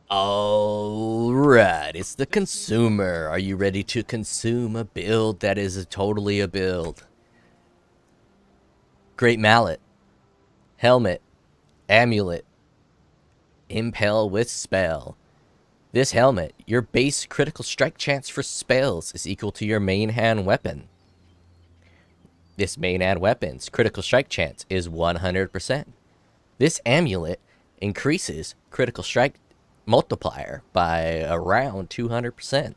Alright, it's the consumer. Are you ready to consume a build that is totally a build? Great mallet, helmet, amulet, impale with spell. This helmet, your base critical strike chance for spells is equal to your main hand weapon. This main hand weapon's critical strike chance is 100%. This amulet increases critical strike multiplier by around 200%.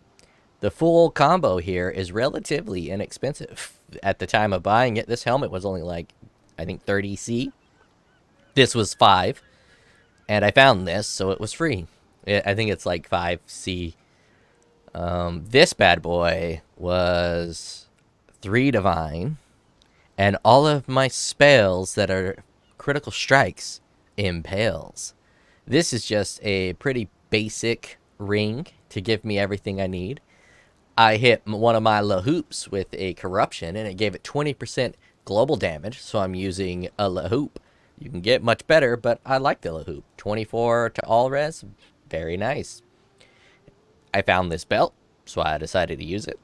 The full combo here is relatively inexpensive. At the time of buying it, this helmet was only like, I think 30C. This was 5, and I found this, so it was free. I think it's like 5C. This bad boy was 3 divine, and all of my spells that are critical strikes impales. This is just a pretty basic ring to give me everything I need. I hit one of my La Hoops with a corruption, and it gave it 20% global damage, so I'm using a La Hoop. You can get much better, but I like the La Hoop. 24 to all res, very nice. I found this belt, so I decided to use it.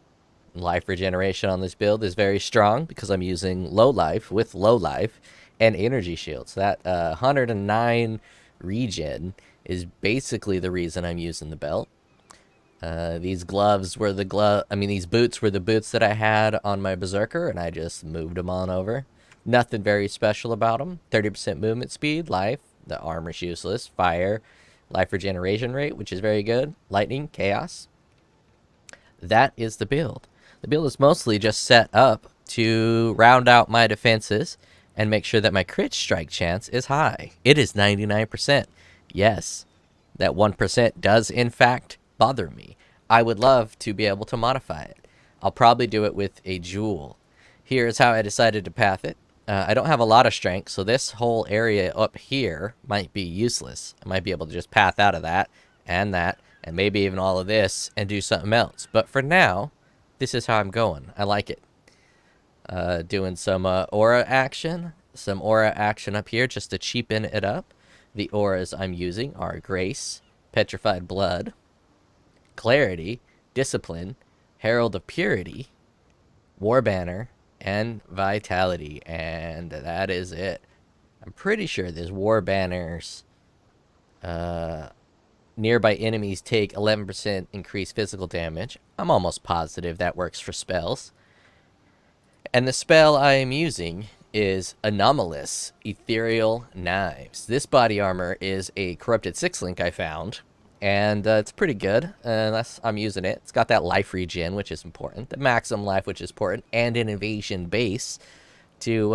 Life regeneration on this build is very strong because I'm using low life with low life and energy shields. That 109 regen is basically the reason I'm using the belt. These gloves were these boots were the boots that I had on my Berserker, and I just moved them on over. Nothing very special about them. 30% movement speed, life, the armor's useless, fire, life regeneration rate, which is very good, lightning, chaos. That is the build. The build is mostly just set up to round out my defenses and make sure that my crit strike chance is high. It is 99%. Yes, that 1% does in fact bother me. I would love to be able to modify it. I'll probably do it with a jewel. Here's how I decided to path it. I don't have a lot of strength, so this whole area up here might be useless. I might be able to just path out of that, and maybe even all of this, and do something else. But for now, this is how I'm going. I like it. Doing some aura action. Some aura action up here just to cheapen it up. The auras I'm using are Grace, Petrified Blood, Clarity, Discipline, Herald of Purity, War Banner, and Vitality. And that is it. I'm pretty sure there's War Banners. Nearby enemies take 11% increased physical damage. I'm almost positive that works for spells. And the spell I am using is Anomalous Ethereal Knives. This body armor is a corrupted 6-link I found, and it's pretty good. Unless I'm using it. It's got that life regen, which is important, the maximum life, which is important, and an evasion base to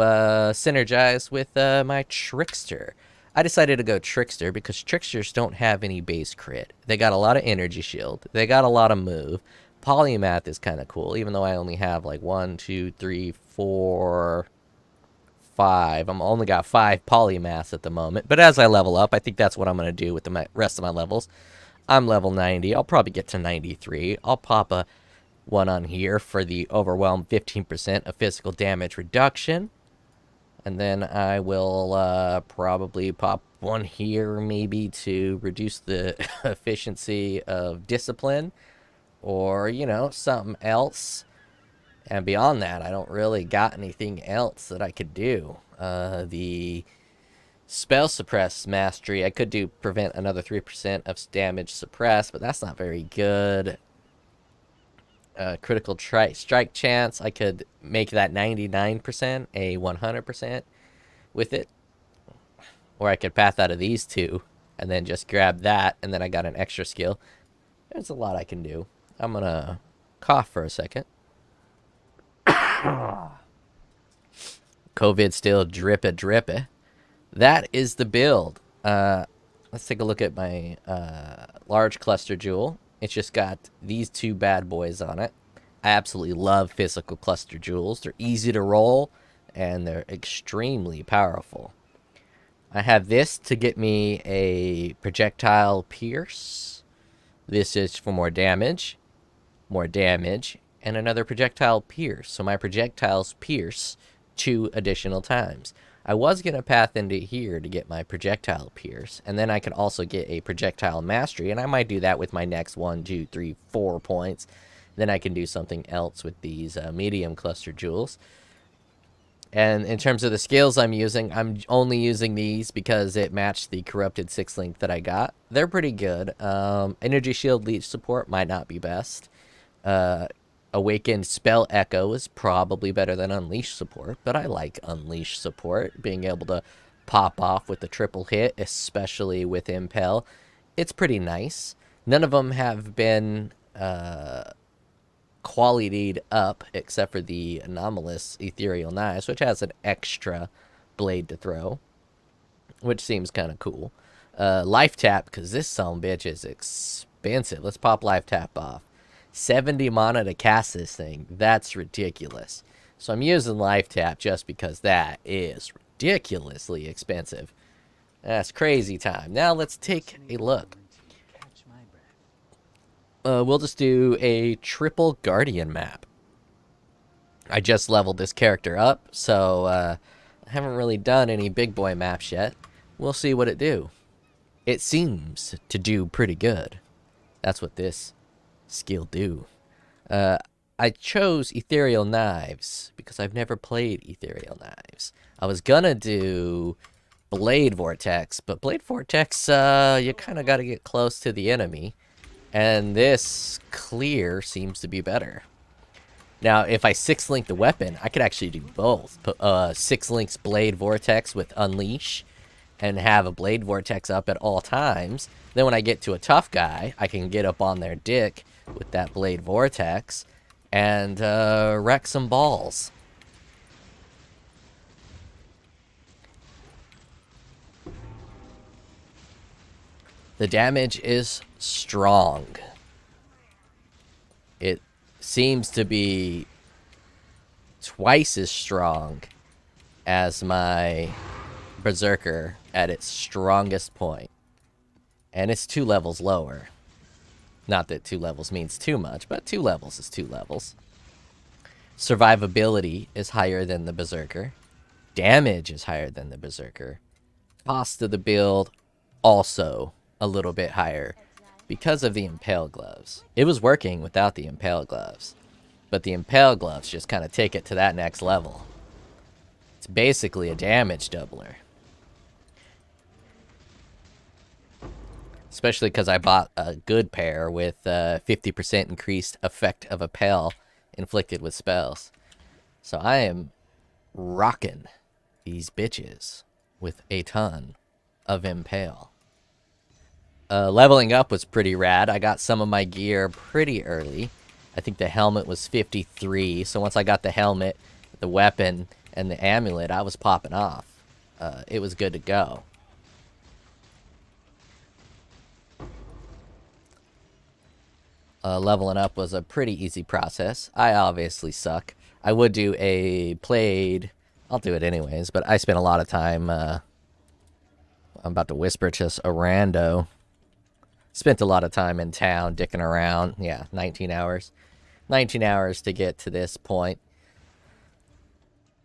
synergize with my Trickster. I decided to go Trickster because Tricksters don't have any base crit. They got a lot of energy shield. They got a lot of move. Polymath is kind of cool, even though I only have like 1, 2, 3, 4, 5. I'm only got 5 polymaths at the moment. But as I level up, I think that's what I'm going to do with the rest of my levels. I'm level 90. I'll probably get to 93. I'll pop a one on here for the overwhelm 15% of physical damage reduction. And then I will probably pop one here maybe to reduce the efficiency of discipline. Or, you know, something else. And beyond that, I don't really got anything else that I could do. The spell suppress mastery, I could do prevent another 3% of damage suppressed, but that's not very good. Critical strike chance, I could make that 99% a 100% with it. Or I could path out of these two and then just grab that, and then I got an extra skill. There's a lot I can do. I'm gonna cough for a second. COVID still drippy. That is the build. Let's take a look at my large cluster jewel. It's just got these two bad boys on it. I absolutely love physical cluster jewels. They're easy to roll, and they're extremely powerful. I have this to get me a projectile pierce. This is for more damage, and another projectile pierce. So my projectiles pierce 2 additional times. I was going to path into here to get my projectile pierce, and then I could also get a projectile mastery, and I might do that with my next 1, 2, 3, 4 points. Then I can do something else with these medium cluster jewels. And in terms of the skills I'm using, I'm only using these because it matched the corrupted 6 link that I got. They're pretty good. Energy shield leech support might not be best. Awakened spell echo is probably better than unleash support, but I like unleash support. Being able to pop off with the triple hit, especially with Impale, it's pretty nice. None of them have been qualityed up except for the anomalous ethereal knives, which has an extra blade to throw, which seems kind of cool. Life tap, because this sumbitch is expensive. Let's pop life tap off. 70 mana to cast this thing. That's ridiculous. So I'm using life tap just because that is ridiculously expensive. That's crazy time. Now let's take a look. We'll just do a triple guardian map. I just leveled this character up, so I haven't really done any big boy maps yet. We'll see what it do. It seems to do pretty good. That's what this skill do. I chose ethereal knives because I've never played ethereal knives. I was gonna do blade vortex, but blade vortex, you kind of got to get close to the enemy. And this clear seems to be better. Now, if I 6-link the weapon, I could actually do both. Put 6 links blade vortex with unleash and have a blade vortex up at all times. Then when I get to a tough guy, I can get up on their dick with that blade vortex and wreck some balls. The damage is strong. It seems to be twice as strong as my Berserker at its strongest point. And it's 2 levels lower. Not that 2 levels means too much, but 2 levels is 2 levels. Survivability is higher than the Berserker. Damage is higher than the Berserker. Cost of the build also a little bit higher because of the Impale gloves. It was working without the Impale gloves, but the Impale gloves just kind of take it to that next level. It's basically a damage doubler. Especially because I bought a good pair with 50% increased effect of Impale inflicted with spells. So I am rocking these bitches with a ton of Impale. Leveling up was pretty rad. I got some of my gear pretty early. I think the helmet was 53, so once I got the helmet, the weapon, and the amulet, I was popping off. It was good to go. Leveling up was a pretty easy process. I obviously suck. I would do a played... I'll do it anyways, but I spent a lot of time... I'm about to whisper to a rando. Spent a lot of time in town, dicking around. Yeah, 19 hours. 19 hours to get to this point.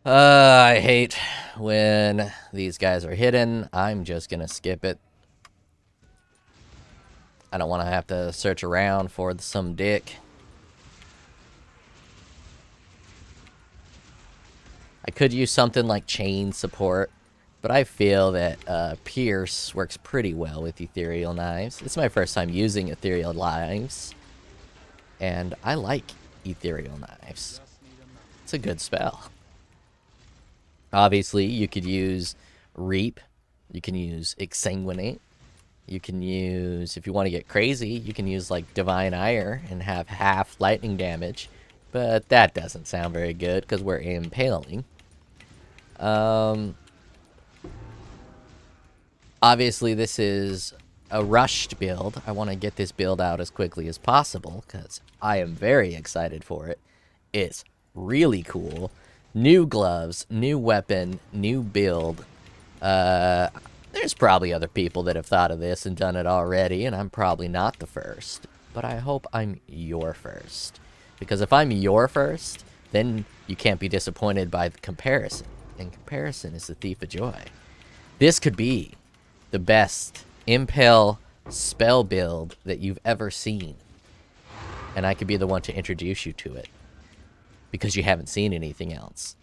I hate when these guys are hidden. I'm just gonna skip it. I don't want to have to search around for some dick. I could use something like chain support, but I feel that Pierce works pretty well with ethereal knives. It's my first time using ethereal knives, and I like ethereal knives. It's a good spell. Obviously, you could use Reap. You can use Exsanguinate. You can use, if you want to get crazy, you can use like Divine Ire and have half lightning damage. But that doesn't sound very good because we're impaling. Obviously, this is a rushed build. I want to get this build out as quickly as possible because I am very excited for it. It's really cool. New gloves, new weapon, new build. There's probably other people that have thought of this and done it already, and I'm probably not the first. But I hope I'm your first. Because if I'm your first, then you can't be disappointed by the comparison. and comparison is the thief of joy. This could be the best Impale spell build that you've ever seen. And I could be the one to introduce you to it, because you haven't seen anything else.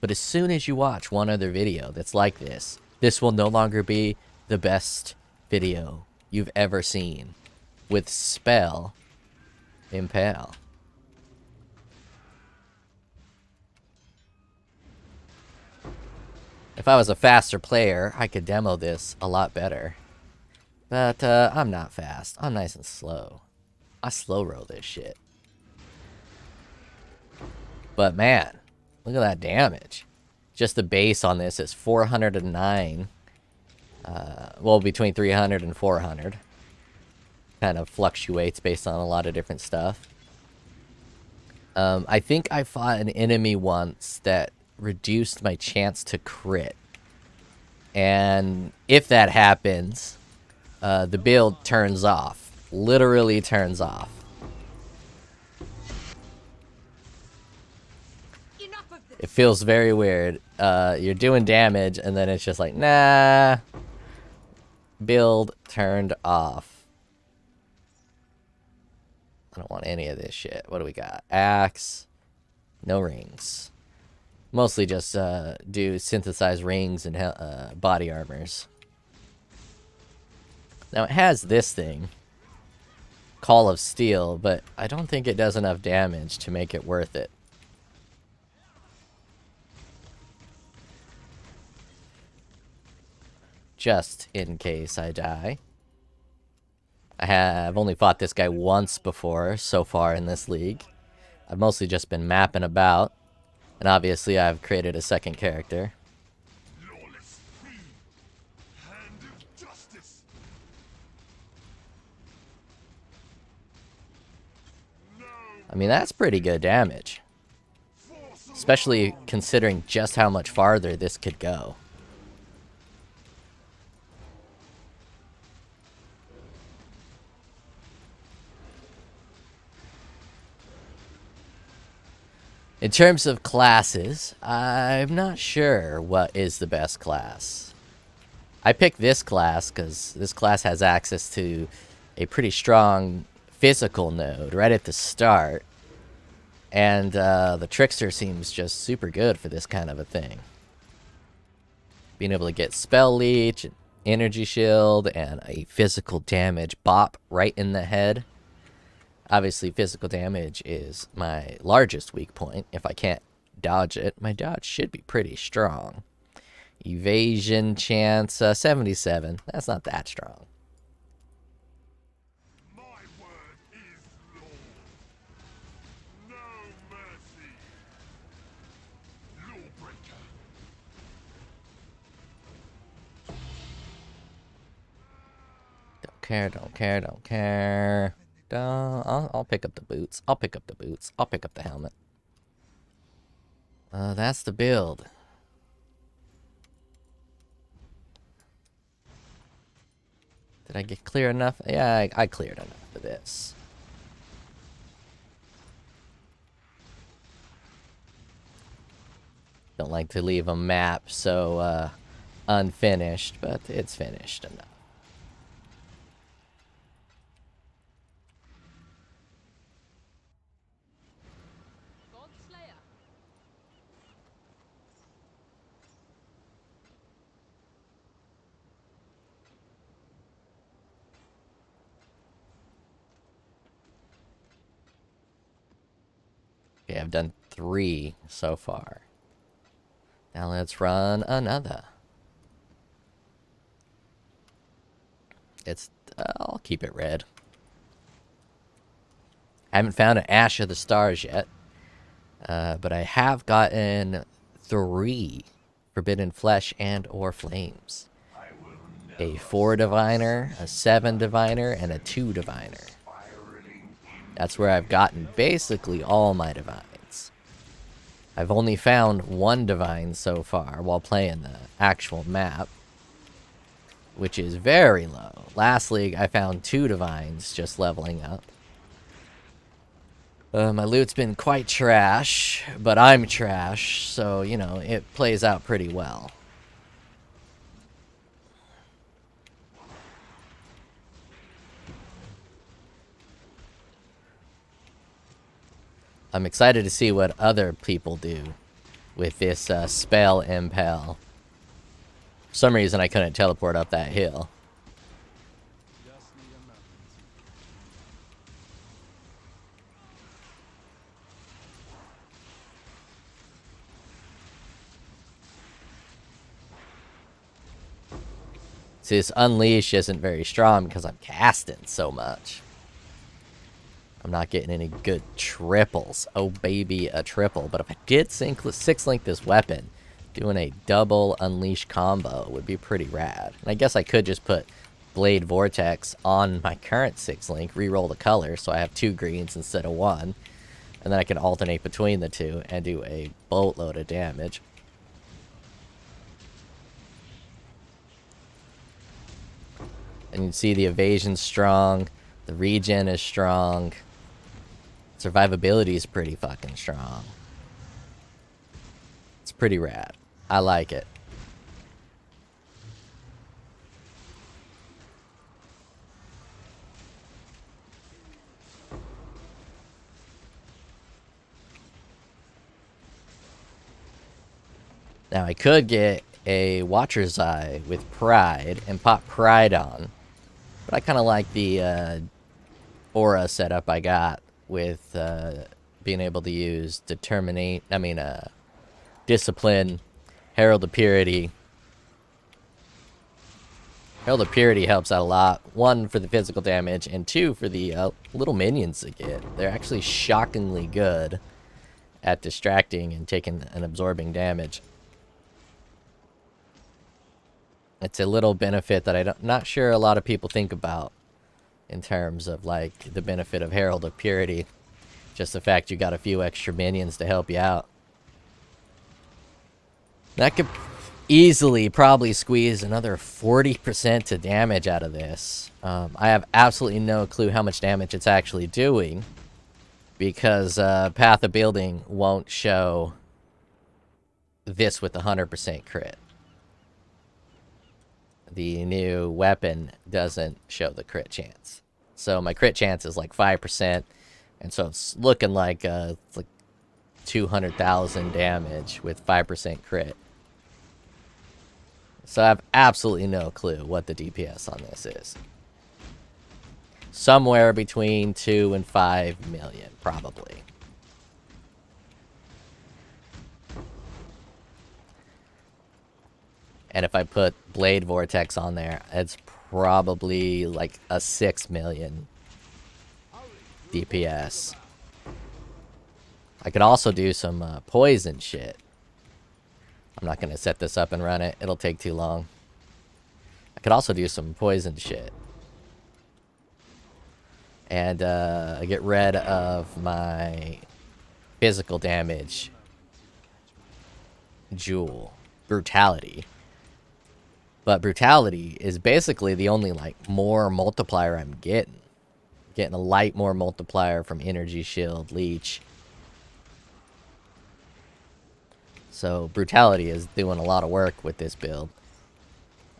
But as soon as you watch one other video that's like this, this will no longer be the best video you've ever seen with spell Impale. If I was a faster player, I could demo this a lot better. But I'm not fast. I'm nice and slow. I slow roll this shit. But man, look at that damage. Just the base on this is 409. Well, between 300 and 400. Kind of fluctuates based on a lot of different stuff. I think I fought an enemy once that reduced my chance to crit. And if that happens, the build turns off. Literally turns off. It feels very weird. You're doing damage, and then it's just like, nah. Build turned off. I don't want any of this shit. What do we got? Axe. No rings. Mostly just do synthesize rings and body armors. Now it has this thing. Call of Steel, but I don't think it does enough damage to make it worth it. Just in case I die. I have only fought this guy once before so far in this league. I've mostly just been mapping about. And obviously I've created a second character. I mean, that's pretty good damage. Especially considering just how much farther this could go. In terms of classes, I'm not sure what is the best class. I picked this class because this class has access to a pretty strong physical node right at the start. And the Trickster seems just super good for this kind of a thing. Being able to get Spell Leech, Energy Shield, and a physical damage bop right in the head. Obviously, physical damage is my largest weak point. If I can't dodge it, my dodge should be pretty strong. Evasion chance, 77. That's not that strong. My word is law. No mercy. Lawbreaker. Don't care, don't care, don't care. I'll pick up the boots. I'll pick up the boots. I'll pick up the helmet. That's the build. Did I get clear enough? Yeah, I cleared enough for this. Don't like to leave a map so unfinished, but it's finished enough. Okay, I've done 3 so far. Now let's run another. I'll keep it red. I haven't found an Ash of the Stars yet. But I have gotten 3 Forbidden Flesh and or Flames. A 4 Diviner, a 7 Diviner, and a 2 Diviner. That's where I've gotten basically all my Divines. I've only found 1 Divine so far while playing the actual map, which is very low. Last league I found 2 Divines just leveling up. My loot's been quite trash, but I'm trash, so, you know, it plays out pretty well. I'm excited to see what other people do with this spell Impale. For some reason, I couldn't teleport up that hill. See, this Unleash isn't very strong because I'm casting so much. I'm not getting any good triples. Oh, baby, a triple. But if I did 6-link this weapon, doing a double Unleash combo would be pretty rad. And I guess I could just put Blade Vortex on my current 6-link, re-roll the color, so I have 2 greens instead of 1. And then I can alternate between the 2 and do a boatload of damage. And you can see the evasion's strong, the regen is strong, survivability is pretty fucking strong. It's pretty rad. I like it. Now I could get a Watcher's Eye with Pride and pop Pride on, but I kind of like the aura setup I got with being able to use Discipline, Herald of Purity. Herald of Purity helps out a lot. 1, for the physical damage, and 2, for the little minions they get. They're actually shockingly good at distracting and taking and absorbing damage. It's a little benefit that I'm not sure a lot of people think about in terms of, like, the benefit of Herald of Purity. Just the fact you got a few extra minions to help you out. That could easily probably squeeze another 40% to damage out of this. I have absolutely no clue how much damage it's actually doing, because Path of Building won't show this with 100% crit. The new weapon doesn't show the crit chance. So my crit chance is like 5%, and so it's looking like it's like 200,000 damage with 5% crit. So I have absolutely no clue what the DPS on this is. Somewhere between 2 and 5 million, probably. And if I put Blade Vortex on there, it's probably like a 6 million DPS. I could also do some poison shit. I'm not going to set this up and run it. It'll take too long. I could also do some poison shit. And get rid of my physical damage jewel. Brutality. But Brutality is basically the only, like, more multiplier I'm getting. Getting a light more multiplier from Energy Shield, Leech. So Brutality is doing a lot of work with this build.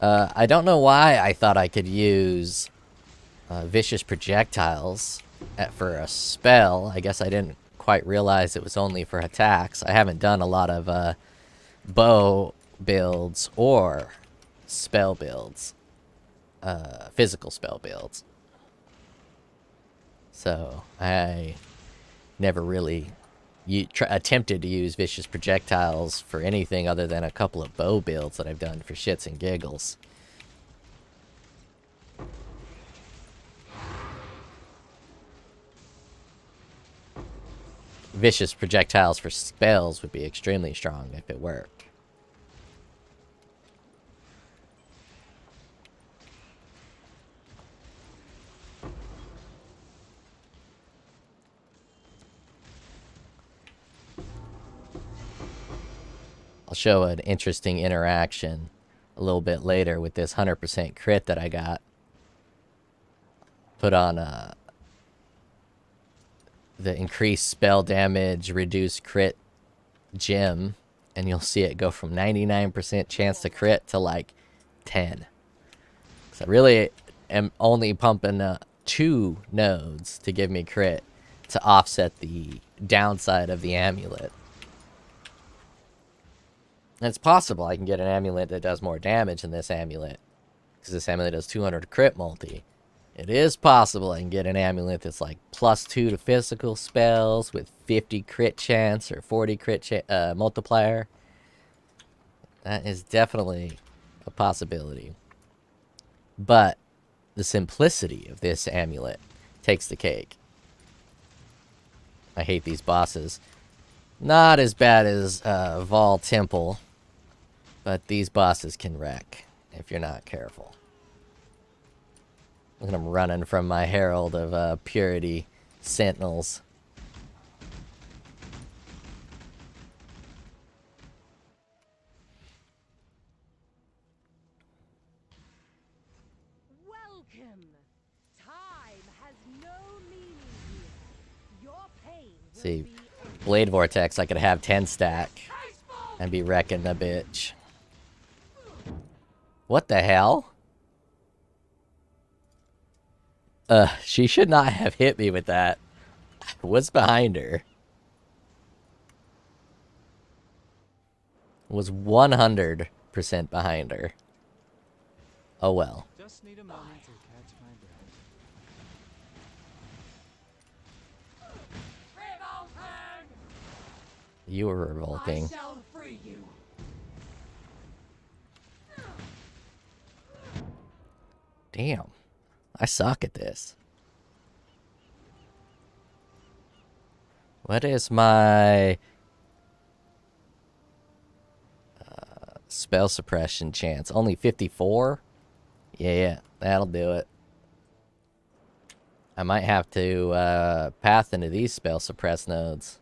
I don't know why I thought I could use Vicious Projectiles for a spell. I guess I didn't quite realize it was only for attacks. I haven't done a lot of bow builds or spell builds. Physical spell builds. So I never really attempted to use Vicious Projectiles for anything other than a couple of bow builds that I've done for shits and giggles. Vicious Projectiles for spells would be extremely strong if it worked. I'll show an interesting interaction a little bit later with this 100% crit that I got. Put on the increased spell damage, reduced crit gem, and you'll see it go from 99% chance to crit to like 10. So I really am only pumping 2 nodes to give me crit to offset the downside of the amulet. And it's possible I can get an amulet that does more damage than this amulet, because this amulet does 200 crit multi. It is possible I can get an amulet that's like +2 to physical spells with 50 crit chance or 40 crit multiplier. That is definitely a possibility. But the simplicity of this amulet takes the cake. I hate these bosses. Not as bad as Vol Temple, but these bosses can wreck if you're not careful. Look at them running from my Herald of Purity Sentinels. Welcome. Time has no meaning here. Your pain will See, be Blade Vortex, I could have 10 stack and be wrecking the bitch. What the hell? She should not have hit me with that. What's behind her? Was 100% behind her. Oh well. Just need a moment to catch my breath. You were revolting. I shall free you. Damn. I suck at this. What is my spell suppression chance? Only 54? Yeah, that'll do it. I might have to path into these spell suppress nodes.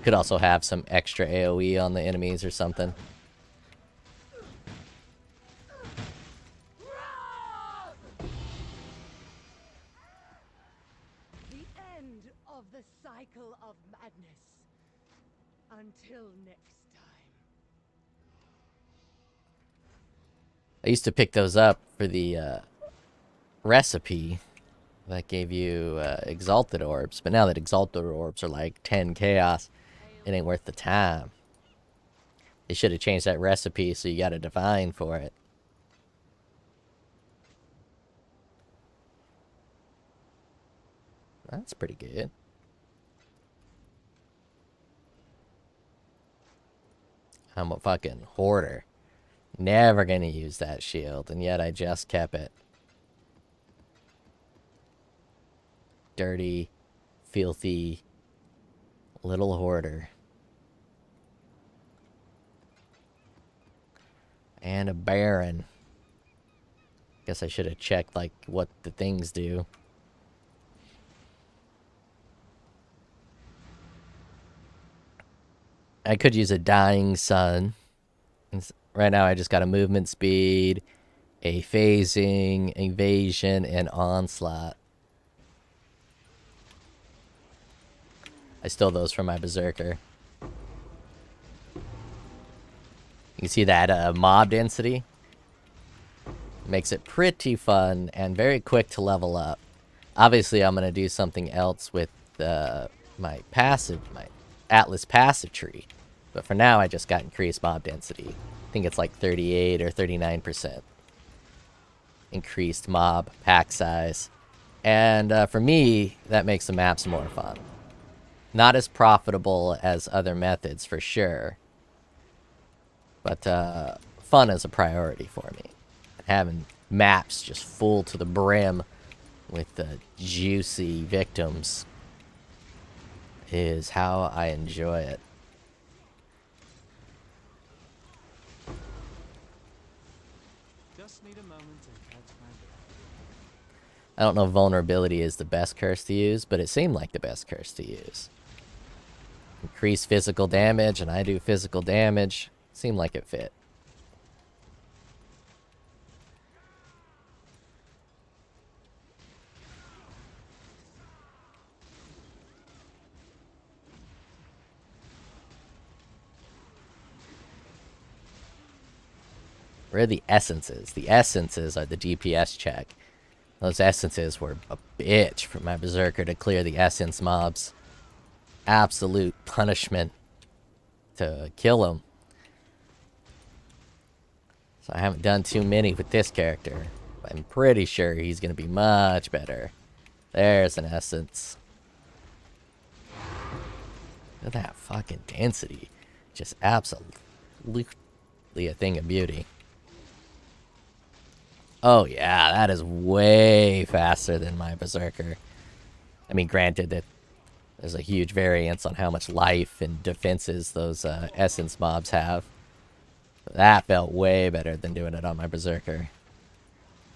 Could also have some extra AoE on the enemies or something. The end of the cycle of madness. Until next time. I used to pick those up for the recipe that gave you exalted orbs, but now that exalted orbs are like 10 chaos, it ain't worth the time. They should have changed that recipe so you got a divine for it. That's pretty good. I'm a fucking hoarder. Never gonna use that shield, and yet I just kept it. Dirty, filthy, little hoarder. And a Baron. Guess I should have checked, like, what the things do. I could use a Dying Sun. Right now I just got a movement speed, a phasing, evasion, and onslaught. I stole those from my Berserker. You can see that mob density makes it pretty fun and very quick to level up. Obviously, I'm going to do something else with my Atlas passive tree. But for now, I just got increased mob density. I think it's like 38 or 39%. Increased mob pack size. And for me, that makes the maps more fun. Not as profitable as other methods, for sure. But fun is a priority for me. Having maps just full to the brim with the juicy victims is how I enjoy it. Just need a moment to catch my breath. I don't know if vulnerability is the best curse to use, but it seemed like the best curse to use. Increase physical damage, and I do physical damage. Seemed like it fit. Where are the essences? The essences are the DPS check. Those essences were a bitch for my Berserker to clear the essence mobs. Absolute punishment to kill them. So I haven't done too many with this character. But I'm pretty sure he's going to be much better. There's an essence. Look at that fucking density. Just absolutely a thing of beauty. Oh yeah, that is way faster than my Berserker. I mean, granted that there's a huge variance on how much life and defenses those essence mobs have. But that felt way better than doing it on my Berserker.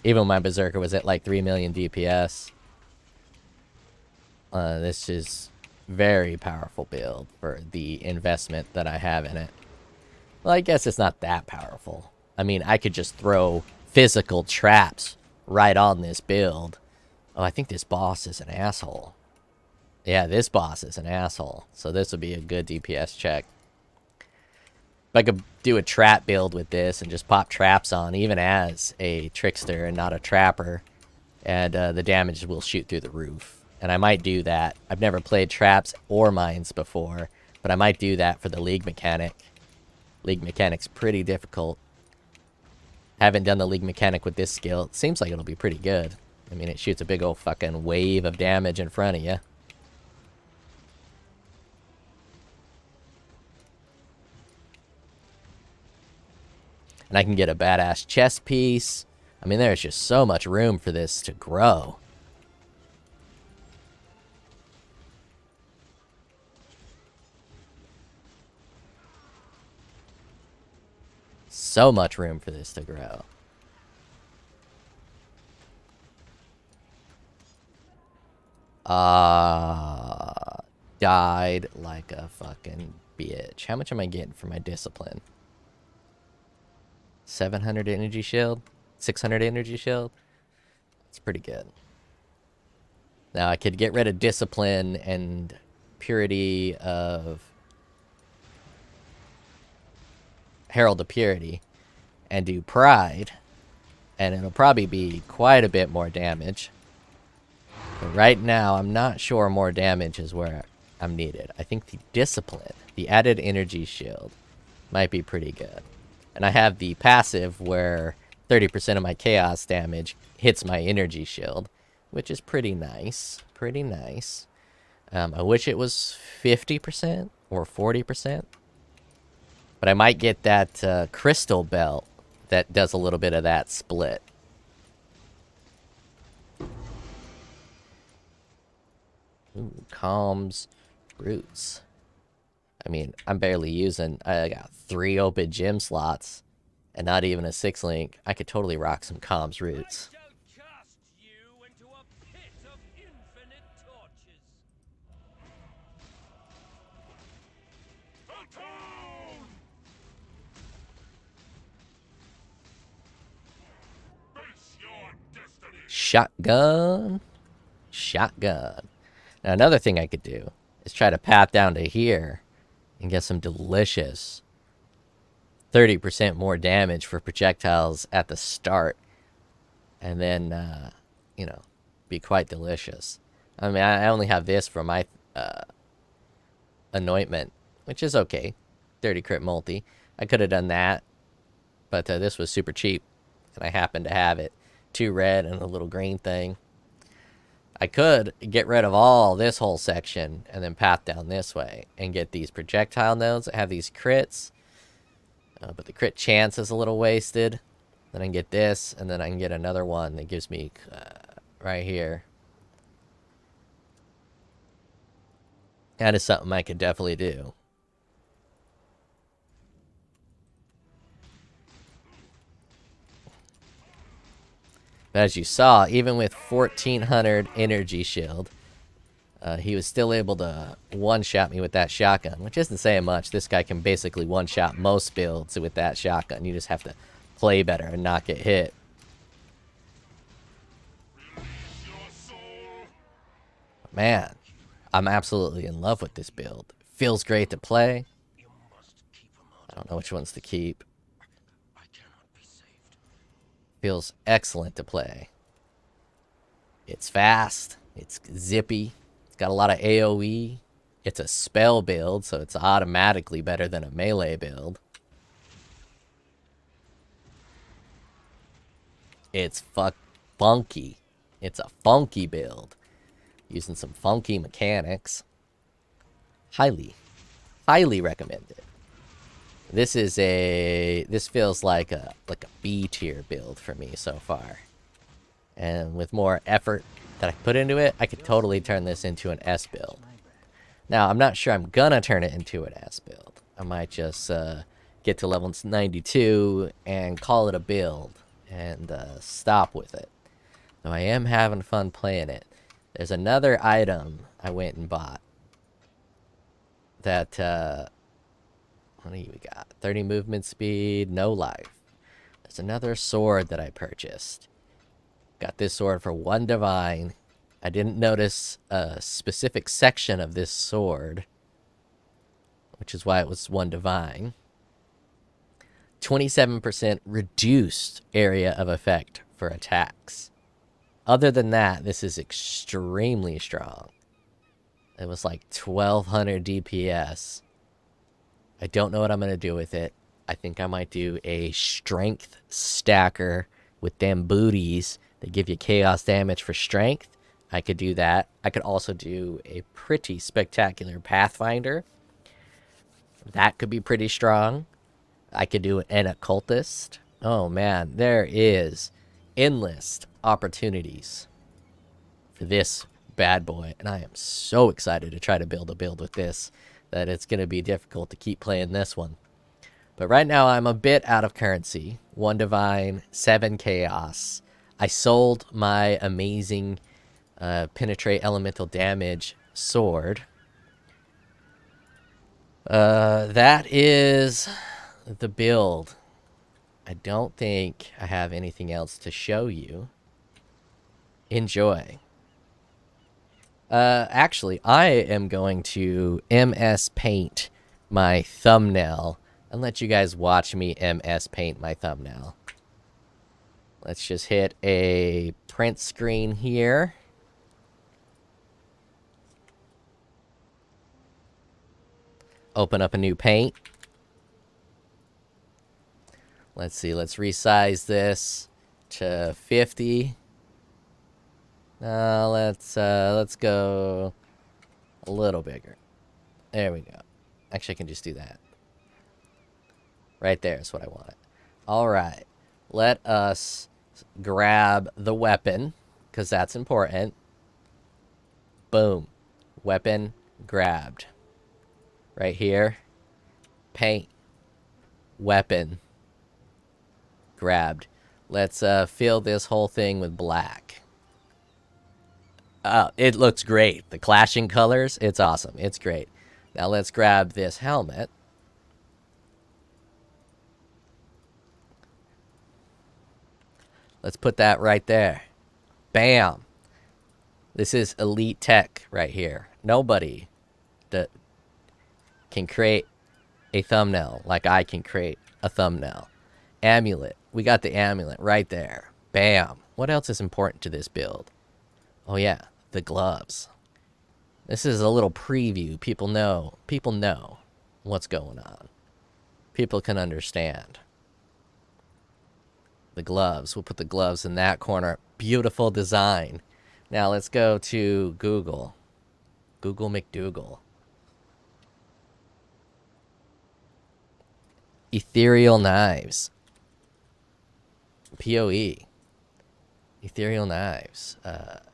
Even when my Berserker was at like 3 million DPS. This is very powerful build for the investment that I have in it. Well, I guess it's not that powerful. I mean, I could just throw physical traps right on this build. Oh, I think this boss is an asshole. Yeah, this boss is an asshole. So this would be a good DPS check. If I could do a trap build with this and just pop traps on, even as a trickster and not a trapper, and the damage will shoot through the roof. And I might do that. I've never played traps or mines before, but I might do that for the League mechanic. League mechanic's pretty difficult. Haven't done the League mechanic with this skill. It seems like it'll be pretty good. I mean, it shoots a big old fucking wave of damage in front of you. And I can get a badass chest piece. I mean, there's just so much room for this to grow. So much room for this to grow. Died like a fucking bitch. How much am I getting for my discipline? 700 energy shield? 600 energy shield? That's pretty good. Now I could get rid of discipline and purity of Herald of Purity and do pride, and it'll probably be quite a bit more damage. But right now, I'm not sure more damage is where I'm needed. I think the discipline, the added energy shield, might be pretty good. And I have the passive where 30% of my chaos damage hits my energy shield, which is pretty nice. Pretty nice. I wish it was 50% or 40%. But I might get that crystal belt that does a little bit of that split. Ooh, calms roots. I mean, I'm barely using... I got 3 open gym slots and not even a 6-link. I could totally rock some calms roots. Shotgun. Shotgun. Now, another thing I could do is try to path down to here and get some delicious 30% more damage for projectiles at the start. And then, you know, be quite delicious. I mean, I only have this for my anointment, which is okay. 30 crit multi. I could have done that, but this was super cheap, and I happened to have it. 2 red and a little green thing. I could get rid of all this whole section and then path down this way and get these projectile nodes that have these crits. But the crit chance is a little wasted. Then I can get this, and then I can get another one that gives me right here. That is something I could definitely do. But as you saw, even with 1400 energy shield, He was still able to one-shot me with that shotgun, which isn't saying much. This guy can basically one-shot most builds with that shotgun. You just have to play better and not get hit. Your soul. Man, I'm absolutely in love with this build. Feels great to play. You must keep him out. I don't know which ones to keep. I cannot be saved. Feels excellent to play. It's fast. It's zippy. It's got a lot of AoE. It's a spell build, so it's automatically better than a melee build. It's funky. It's a funky build. Using some funky mechanics. Highly recommended. This feels like a B tier build for me so far. And with more effort that I put into it, I could totally turn this into an S build. Now, I'm not sure I'm gonna turn it into an S build. I might just get to level 92 and call it a build and stop with it. Though I am having fun playing it. There's another item I went and bought that, what do we got? 30 movement speed, no life. There's another sword that I purchased. Got this sword for 1 divine. I didn't notice a specific section of this sword, which is why it was 1 divine. 27% reduced area of effect for attacks. Other than that, this is extremely strong. It was like 1200 DPS. I don't know what I'm going to do with it. I think I might do a strength stacker with them booties that give you chaos damage for strength. I could do that. I could also do a pretty spectacular Pathfinder. That could be pretty strong. I could do an occultist. Oh man, there is endless opportunities for this bad boy, and I am so excited to try to build a build with this that it's going to be difficult to keep playing this one. But right now I'm a bit out of currency. 1 divine, 7 chaos. I sold my amazing penetrate elemental damage sword. That is the build. I don't think I have anything else to show you. Enjoy. Actually, I am going to MS Paint my thumbnail and let you guys watch me MS Paint my thumbnail. Let's just hit a print screen here. Open up a new paint. Let's see, let's resize this to 50. Let's go a little bigger. There we go. Actually, I can just do that. Right there is what I want. All right. Let us grab the weapon, because that's important. Boom. Weapon grabbed. Right here. Paint. Weapon grabbed. Let's fill this whole thing with black. It looks great. The clashing colors, it's awesome. It's great. Now let's grab this helmet. Let's put that right there. Bam. This is elite tech right here. Nobody that can create a thumbnail like I can create a thumbnail. Amulet. We got the amulet right there. Bam. What else is important to this build? Oh yeah, the gloves. This is a little preview. People know what's going on. People can understand. The gloves. We'll put the gloves in that corner. Beautiful design. Now let's go to Google. Google McDougal. Ethereal knives. POE. Ethereal knives.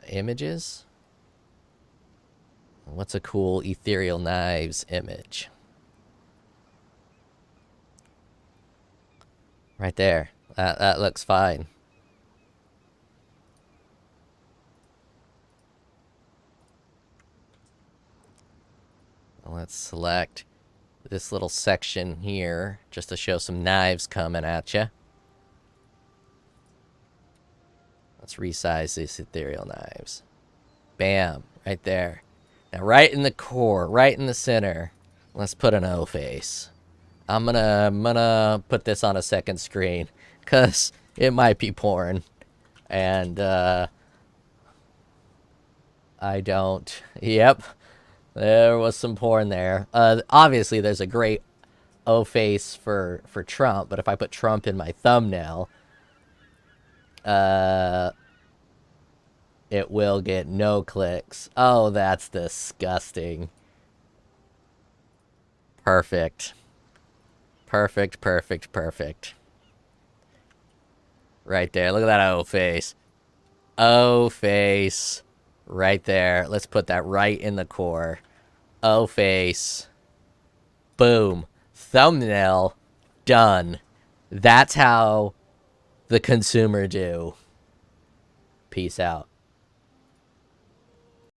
Images? What's a cool ethereal knives image? Right there. That looks fine. Let's select this little section here just to show some knives coming at you. Let's resize these ethereal knives. Bam, right there. Now right in the core, right in the center, let's put an O face. I'm gonna put this on a second screen because it might be porn. And I don't. Yep. There was some porn there. Obviously, there's a great O face for Trump, but if I put Trump in my thumbnail, it will get no clicks. Oh, that's disgusting. Perfect. Perfect, perfect, perfect. Right there. Look at that O face. O face. Right there. Let's put that right in the core. O face. Boom. Thumbnail. Done. That's how the consumer do. Peace out.